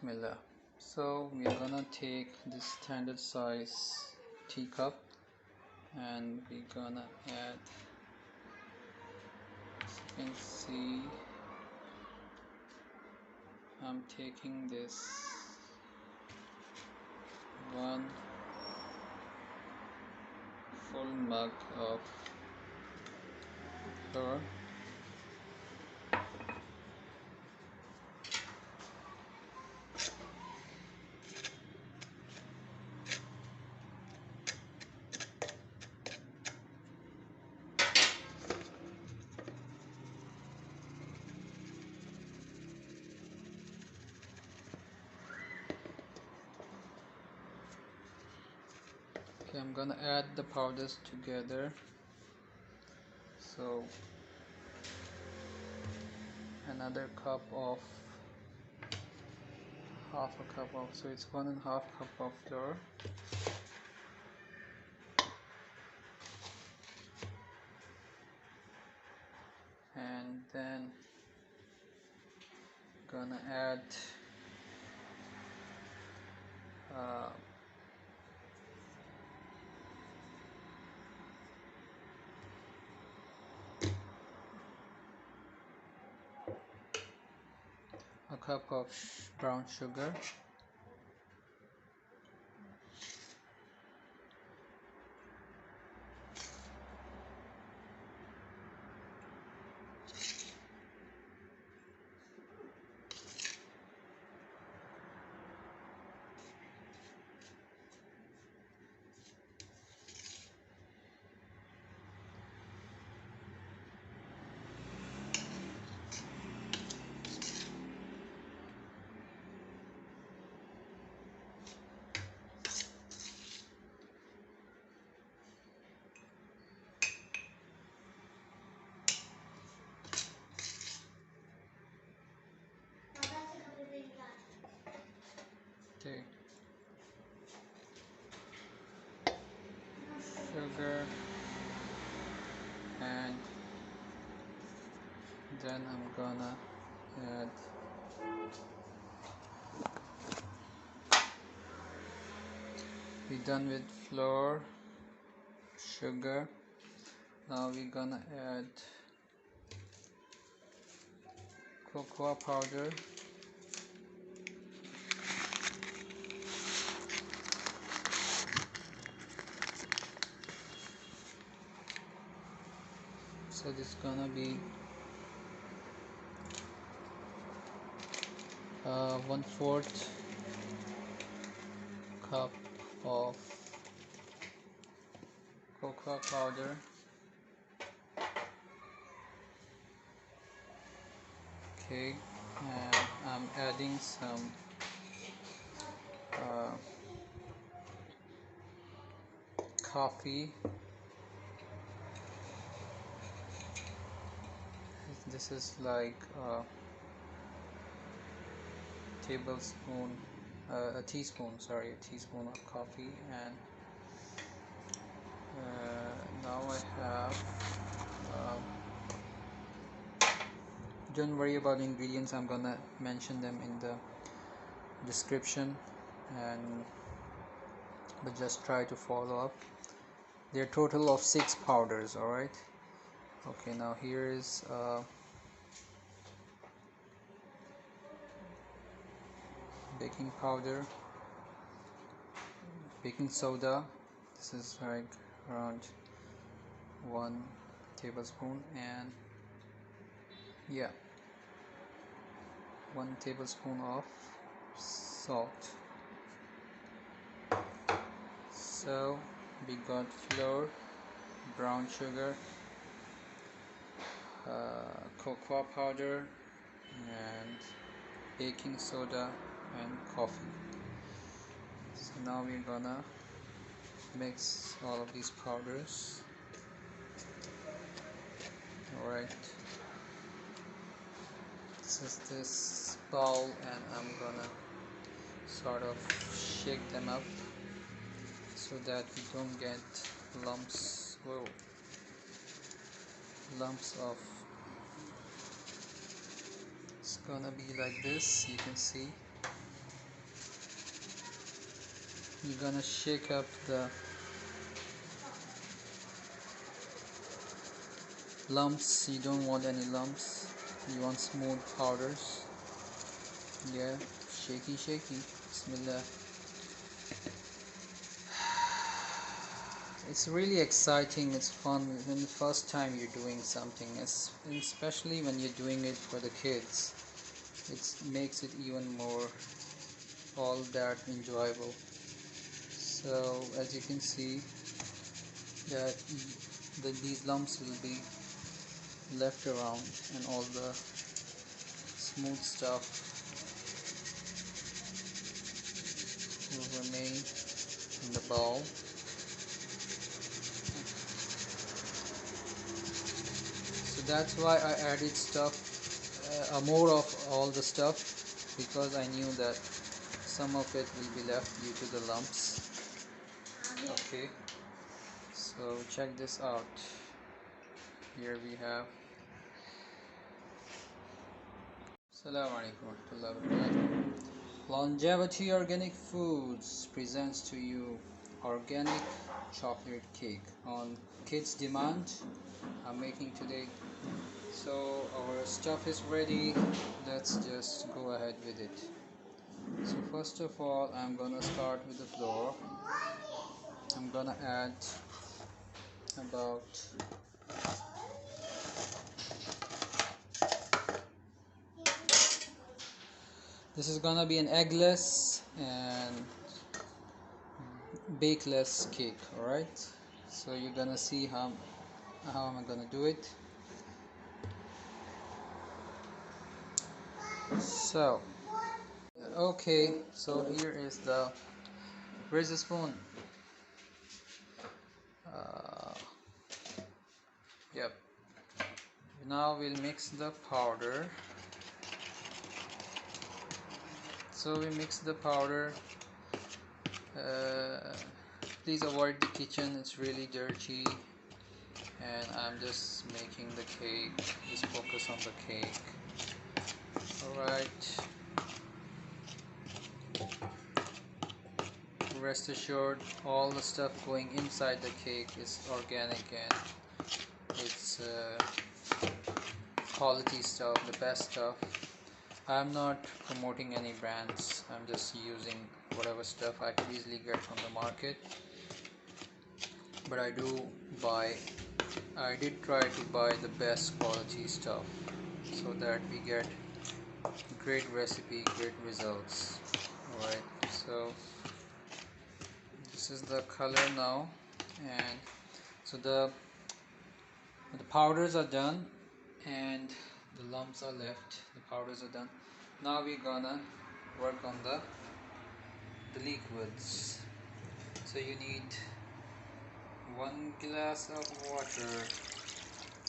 Bismillah. So we're gonna take this standard size teacup and we're gonna add, as you can see, I'm taking this one full mug of flour. Okay, I'm gonna add the powders together. So another cup of half a cup of, so it's 1.5 cup of flour. And then gonna add a cup of brown sugar, okay, sugar, and then I'm gonna add we're done with flour, sugar. Now we're gonna add cocoa powder, so this is gonna be 1/4 cup of cocoa powder. Okay, and I'm adding some coffee. This is like a teaspoon of coffee. And now I have don't worry about the ingredients, I'm gonna mention them in the description, but just try to follow up. They're total of 6 powders. Alright, okay, now here is baking powder, baking soda. This is like around 1 tablespoon, and 1 tablespoon of salt. So we got flour, brown sugar, cocoa powder, and baking soda, and coffee. So now we're gonna mix all of these powders. Alright, this is this bowl, and I'm gonna sort of shake them up so that we don't get lumps of, it's gonna be like this, you can see. You're gonna shake up the lumps. You don't want any lumps, you want smooth powders. Yeah, shaky shaky. Bismillah. It's really exciting, it's fun when the first time you're doing something, especially when you're doing it for the kids. It makes it even more all that enjoyable. So as you can see that these lumps will be left around and all the smooth stuff will remain in the bowl. So that's why I added stuff, more of all the stuff, because I knew that some of it will be left due to the lumps. Okay, so check this out. Here we have Assalamu alaikum warahmatullahi wabarakatuh. Longevity Organic Foods presents to you organic chocolate cake on kids' demand. I'm making today. So our stuff is ready. Let's just go ahead with it. So first of all, I'm gonna start with the flour. I'm gonna add about this is gonna be an eggless and bakeless cake. Alright, so you're gonna see how am I gonna do it. So okay, so here is where's the spoon? Yep. Now we'll mix the powder. So we mix the powder. Please avoid the kitchen, it's really dirty, and I'm just making the cake. Just focus on the cake. Alright, rest assured all the stuff going inside the cake is organic and it's quality stuff, the best stuff. I'm not promoting any brands, I'm just using whatever stuff I could easily get from the market. But I did try to buy the best quality stuff so that we get great recipe, great results. Alright, so this is the color now, and so the powders are done and the lumps are left. The powders are done. Now we're gonna work on the liquids. So you need 1 glass of water.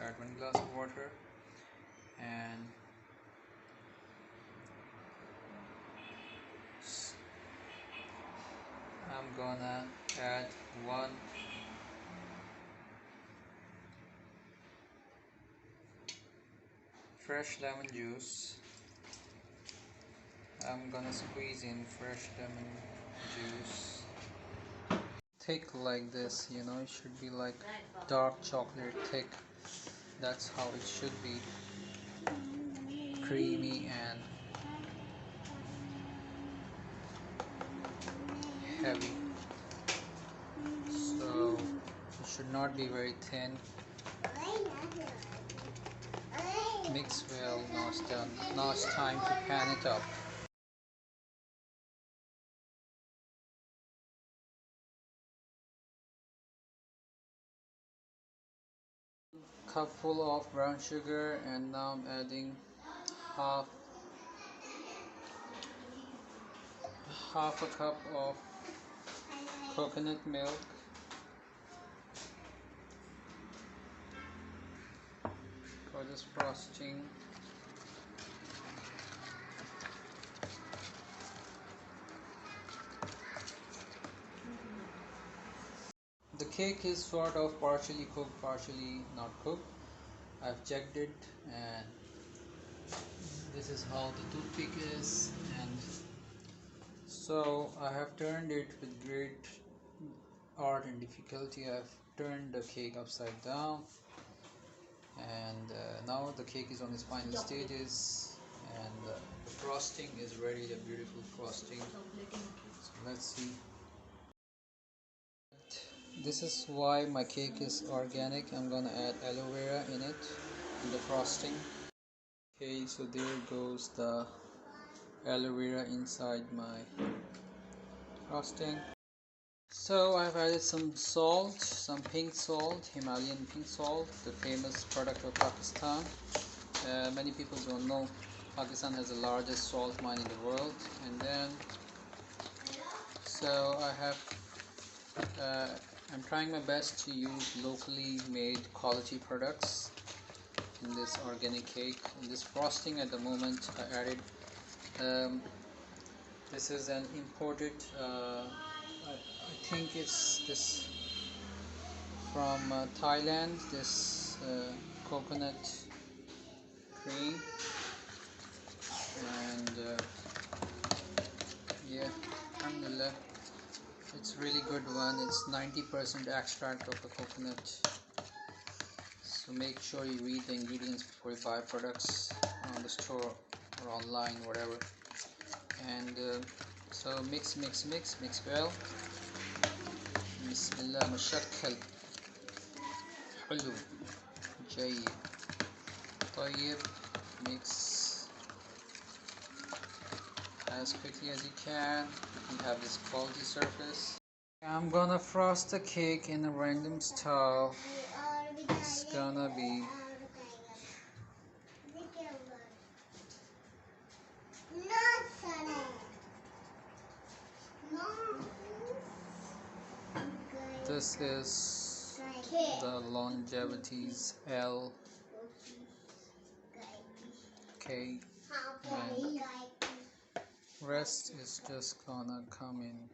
Add 1 glass of water, and I'm gonna add 1 fresh lemon juice. I'm gonna squeeze in fresh lemon juice. Thick like this, you know, it should be like dark chocolate thick. That's how it should be. Creamy and heavy. So it should not be very thin. Mix well. Now it's done. Now it's time to pan it up. Cup full of brown sugar, and now I'm adding half a cup of coconut milk. For this frosting. The cake is sort of partially cooked, partially not cooked. I've checked it, and this is how the toothpick is, and So I have turned it with great art and difficulty. I've turned the cake upside down, and now the cake is on its final stages, and the frosting is ready, the beautiful frosting. So let's see. This is why my cake is organic. I'm gonna add aloe vera in it, in the frosting. Okay, so there goes the aloe vera inside my frosting. So I've added some salt, some pink salt, Himalayan pink salt, the famous product of Pakistan. Many people don't know Pakistan has the largest salt mine in the world. And then, so I'm trying my best to use locally made quality products in this organic cake. In this frosting at the moment I added, this is an imported, I think it's this from Thailand, this coconut cream, and yeah, alhamdulillah, it's really good one. It's 90% extract of the coconut, so make sure you read the ingredients before you buy products on the store or online, whatever. And so mix well. Bismillah, مشكل حلو جيد طيب. Mix as quickly as you can. You have this quality surface. I'm gonna frost the cake in a random style. It's gonna be this is the longevity's L cake, and rest is just gonna come in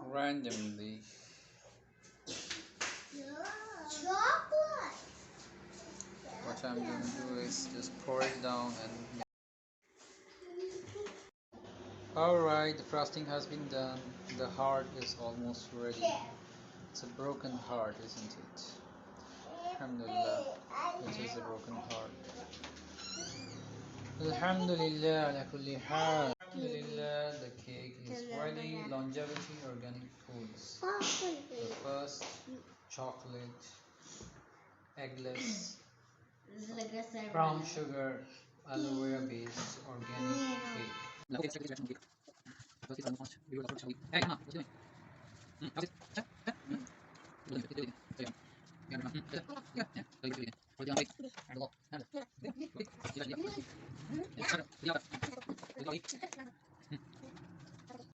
randomly. What I'm gonna do is just pour it down and alright, the frosting has been done. The heart is almost ready. It's a broken heart, isn't it? Alhamdulillah, it is a broken heart. Alhamdulillah ala kulli hal. Alhamdulillah, the cake is ready. Longevity Organic Foods. The first chocolate, eggless, brown sugar, aloe vera based organic cake. Hey, Mom, what are you doing?